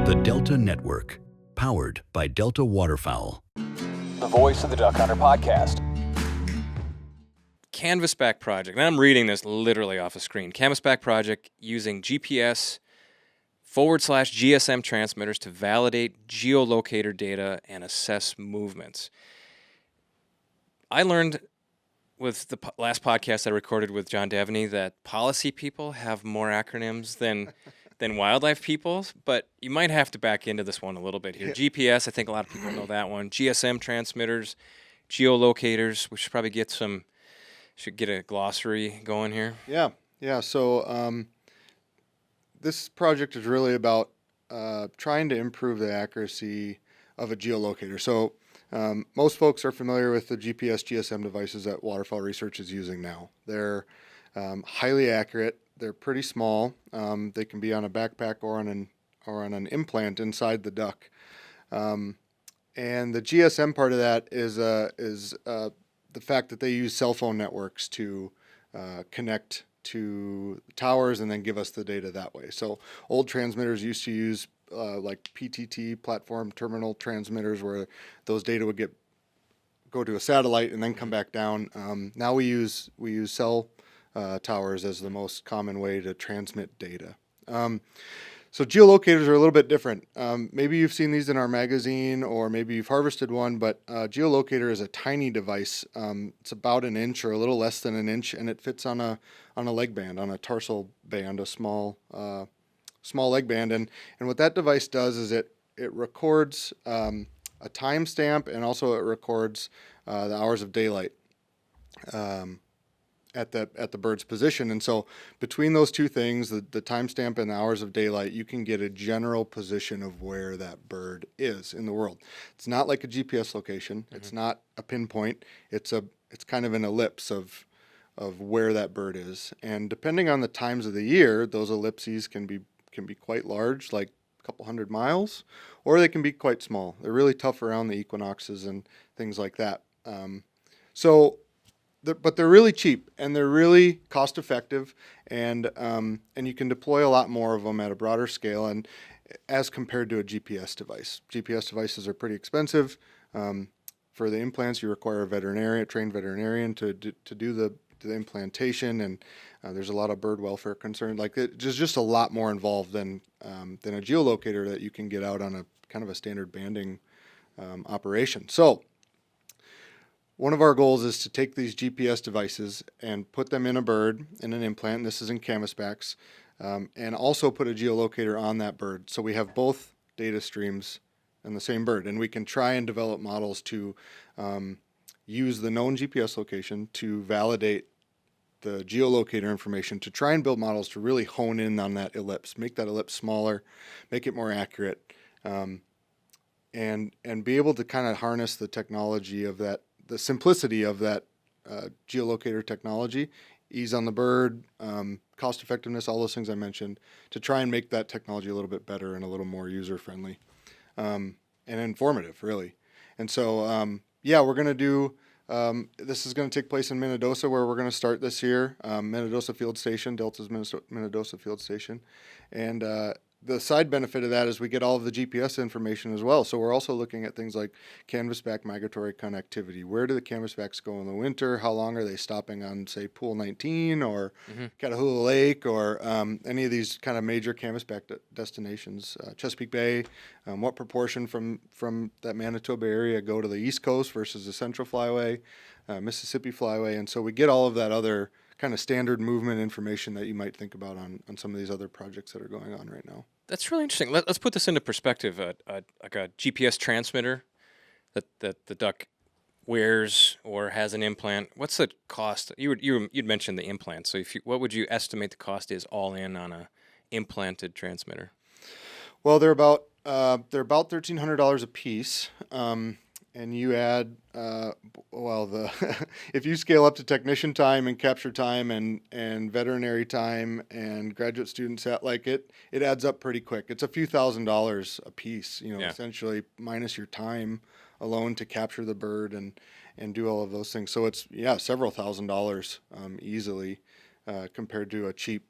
The Delta Network, powered by Delta Waterfowl. The voice of the Duck Hunter podcast. Canvasback project. And I'm reading this literally off a screen. Canvasback project using GPS / GSM transmitters to validate geolocator data and assess movements. I learned with the last podcast I recorded with John Devaney that policy people have more acronyms than wildlife people, but you might have to back into this one a little bit here. Yeah. GPS, I think a lot of people know that one. GSM transmitters, geolocators. We should probably get a glossary going here. Yeah. So this project is really about trying to improve the accuracy of a geolocator. So most folks are familiar with the GPS GSM devices that Waterfowl Research is using now. They're highly accurate. They're pretty small. They can be on a backpack or on an implant inside the duck. And the GSM part of that is the fact that they use cell phone networks to connect to towers and then give us the data that way. So old transmitters used to use like PTT, platform terminal transmitters, where those data would go to a satellite and then come back down. Now we use cell towers as the most common way to transmit data. So geolocators are a little bit different. Maybe you've seen these in our magazine, or maybe you've harvested one, but geolocator is a tiny device. It's about an inch or a little less than an inch, and it fits on a leg band, on a tarsal band, a small leg band. And what that device does is it records a timestamp, and also it records the hours of daylight at the bird's position. And so between those two things, the timestamp and the hours of daylight, you can get a general position of where that bird is in the world. It's not like a GPS location. Mm-hmm. It's not a pinpoint. It's kind of an ellipse of where that bird is. And depending on the times of the year, those ellipses can be quite large, like a couple 100 miles, or they can be quite small. They're really tough around the equinoxes and things like that. But they're really cheap, and they're really cost effective, and you can deploy a lot more of them at a broader scale, and as compared to a GPS device. GPS devices are pretty expensive. For the implants, you require a trained veterinarian to do the implantation, and there's a lot of bird welfare concerned. There's just a lot more involved than a geolocator that you can get out on a kind of a standard banding operation. So one of our goals is to take these GPS devices and put them in a bird, in an implant. This is in Canvasbacks, and also put a geolocator on that bird. So we have both data streams in the same bird, and we can try and develop models to use the known GPS location to validate the geolocator information, to try and build models to really hone in on that ellipse, make that ellipse smaller, make it more accurate, and be able to kind of harness the technology of that, the simplicity of that geolocator technology, ease on the bird, cost effectiveness, all those things I mentioned, to try and make that technology a little bit better and a little more user friendly and informative, really. And so, we're going to do, this is going to take place in Minnedosa, where we're going to start this year, Minnedosa Field Station, Delta's Minnedosa Field Station. And the side benefit of that is we get all of the GPS information as well. So we're also looking at things like Canvasback migratory connectivity. Where do the Canvasbacks go in the winter? How long are they stopping on, say, Pool 19 or Catahoula Lake, or any of these kind of major Canvasback destinations? Chesapeake Bay, what proportion from that Manitoba area go to the East Coast versus the Central Flyway, Mississippi Flyway? And so we get all of that other kind of standard movement information that you might think about on some of these other projects that are going on right now. That's really interesting. Let's put this into perspective. Like a GPS transmitter that the duck wears or has an implant. What's the cost? You'd mentioned the implant. So what would you estimate the cost is all in on a implanted transmitter? Well, they're about $1,300 a piece. And you add, if you scale up to technician time and capture time and veterinary time and graduate student sat, it adds up pretty quick. It's a few $1,000s a piece, essentially minus your time alone to capture the bird and do all of those things. So it's, several $1,000s easily compared to a cheap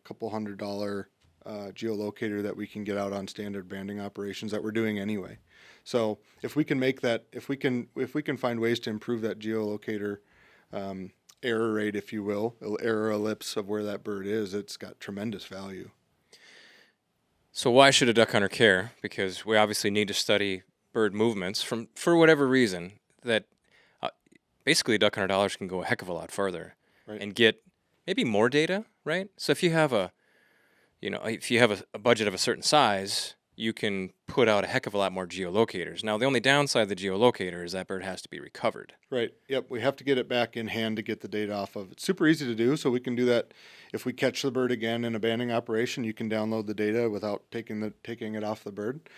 couple $100 geolocator that we can get out on standard banding operations that we're doing anyway. So if we can make that, if we can find ways to improve that geolocator error rate, if you will, error ellipse of where that bird is, it's got tremendous value. So why should a duck hunter care? Because we obviously need to study bird movements for whatever reason. That basically duck hunter dollars can go a heck of a lot farther, Right. and get maybe more data, right? So if you have a budget of a certain size, you can put out a heck of a lot more geolocators. Now, the only downside of the geolocator is that bird has to be recovered. Right. Yep. We have to get it back in hand to get the data off of. It's super easy to do, so we can do that. If we catch the bird again in a banding operation, you can download the data without taking it off the bird.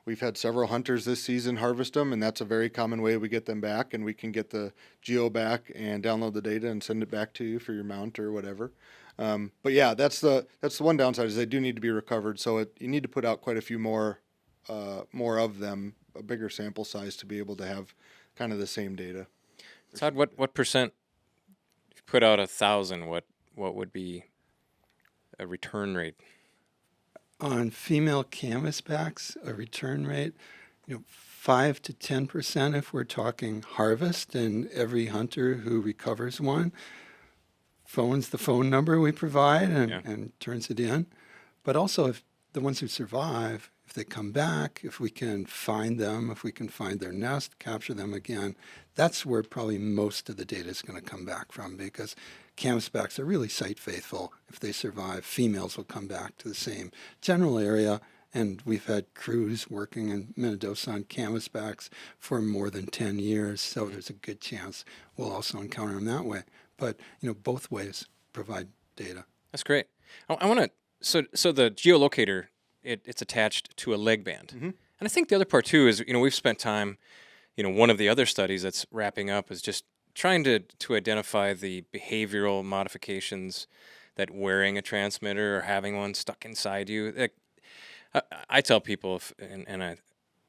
We've had several hunters this season harvest them, and that's a very common way we get them back. And we can get the geo back and download the data and send it back to you for your mount or whatever. But yeah, that's the one downside is they do need to be recovered. So you need to put out quite a few more of them, a bigger sample size to be able to have kind of the same data. Todd, what percent? If you put out 1,000, what would be a return rate? On female canvasbacks, a return rate, 5 to 10% if we're talking harvest, and every hunter who recovers one phones the phone number we provide and turns it in. But also, if the ones who survive, if they come back, if we can find them, if we can find their nest, capture them again, that's where probably most of the data is going to come back from, because canvasbacks are really site faithful. If they survive, females will come back to the same general area. And we've had crews working in Minnedosa on canvasbacks for more than 10 years, so there's a good chance we'll also encounter them that way. But both ways provide data. That's great. I want to. So the geolocator, it's attached to a leg band, and I think the other part too is we've spent time. One of the other studies that's wrapping up is just trying to identify the behavioral modifications that wearing a transmitter or having one stuck inside you. I tell people, and I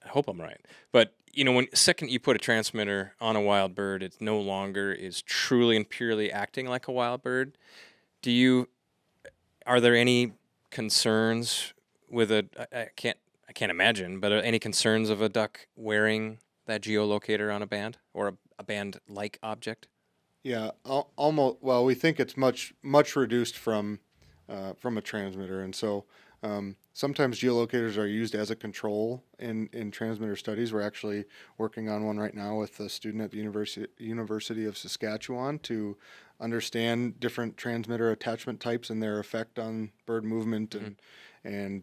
hope I'm right, but when second you put a transmitter on a wild bird, it no longer is truly and purely acting like a wild bird. Are there any concerns with I can't imagine, but are any concerns of a duck wearing that geolocator on a band or a band-like object? Yeah, almost. Well, we think it's much reduced from a transmitter, and so sometimes geolocators are used as a control in transmitter studies. We're actually working on one right now with a student at the University of Saskatchewan to understand different transmitter attachment types and their effect on bird movement and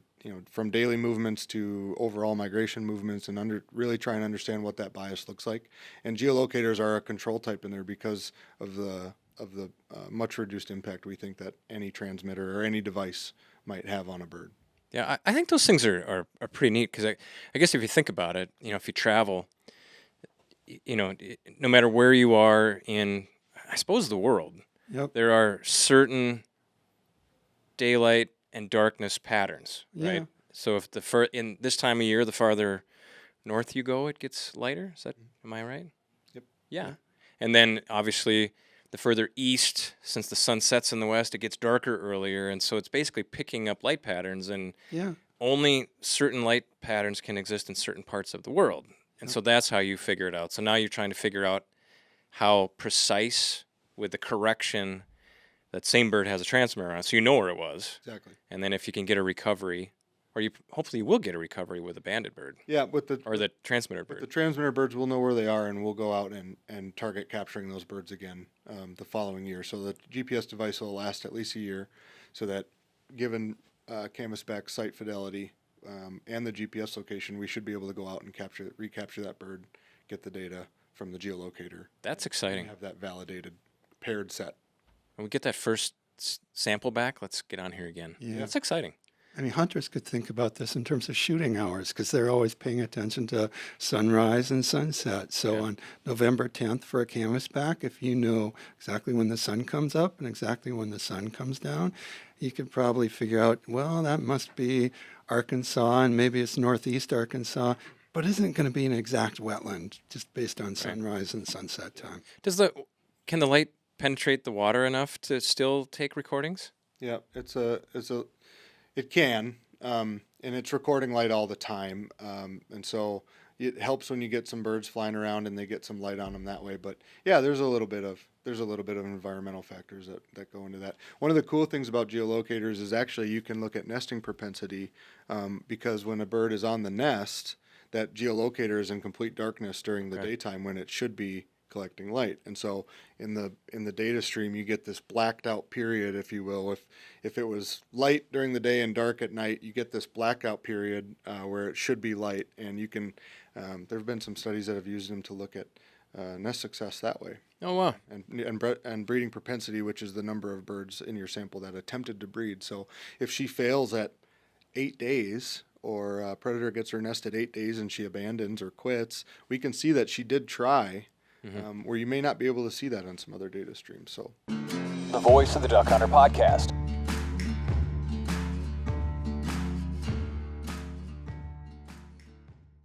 from daily movements to overall migration movements, and really try and understand what that bias looks like. And geolocators are a control type in there because of the much reduced impact we think that any transmitter or any device might have on a bird. Yeah, I think those things are pretty neat, because I guess if you think about it, if you travel, no matter where you are in, I suppose, the world, there are certain daylight and darkness patterns, right? So if in this time of year, the farther north you go, it gets lighter. Am I right? Yep. Yeah. And then obviously the further east, since the sun sets in the west, it gets darker earlier, and so it's basically picking up light patterns, and only certain light patterns can exist in certain parts of the world. And so that's how you figure it out. So now you're trying to figure out how precise with the correction that same bird has a transmitter on, so you know where it was. Exactly. And then if you can get a recovery, or hopefully you will get a recovery with a banded bird. Yeah, the transmitter bird. The transmitter birds will know where they are, and we'll go out and target capturing those birds again the following year. So the GPS device will last at least a year, so that given Canvasback site fidelity and the GPS location, we should be able to go out and recapture that bird, get the data from the geolocator. That's exciting. And have that validated paired set. When we get that first sample back, let's get on here again. Yeah. That's exciting. I mean, hunters could think about this in terms of shooting hours, because they're always paying attention to sunrise and sunset. So on November 10th for a canvasback, if you know exactly when the sun comes up and exactly when the sun comes down, you could probably figure out, well, that must be Arkansas, and maybe it's northeast Arkansas, but isn't going to be an exact wetland just based on sunrise and sunset time. Can the light penetrate the water enough to still take recordings? Yeah, It can, and it's recording light all the time, and so it helps when you get some birds flying around and they get some light on them that way. But yeah, there's a little bit of environmental factors that go into that. One of the cool things about geolocators is actually you can look at nesting propensity, because when a bird is on the nest, that geolocator is in complete darkness during the daytime when it should be collecting light. And so in the data stream you get this blacked out period, if you will. If it was light during the day and dark at night, you get this blackout period where it should be light. And you can there have been some studies that have used them to look at nest success that way. Oh, wow. And breeding propensity, which is the number of birds in your sample that attempted to breed. So if she fails at 8 days, or a predator gets her nest at 8 days and she abandons or quits, we can see that she did try, where you may not be able to see that on some other data streams. So, The Voice of the Duck Hunter podcast.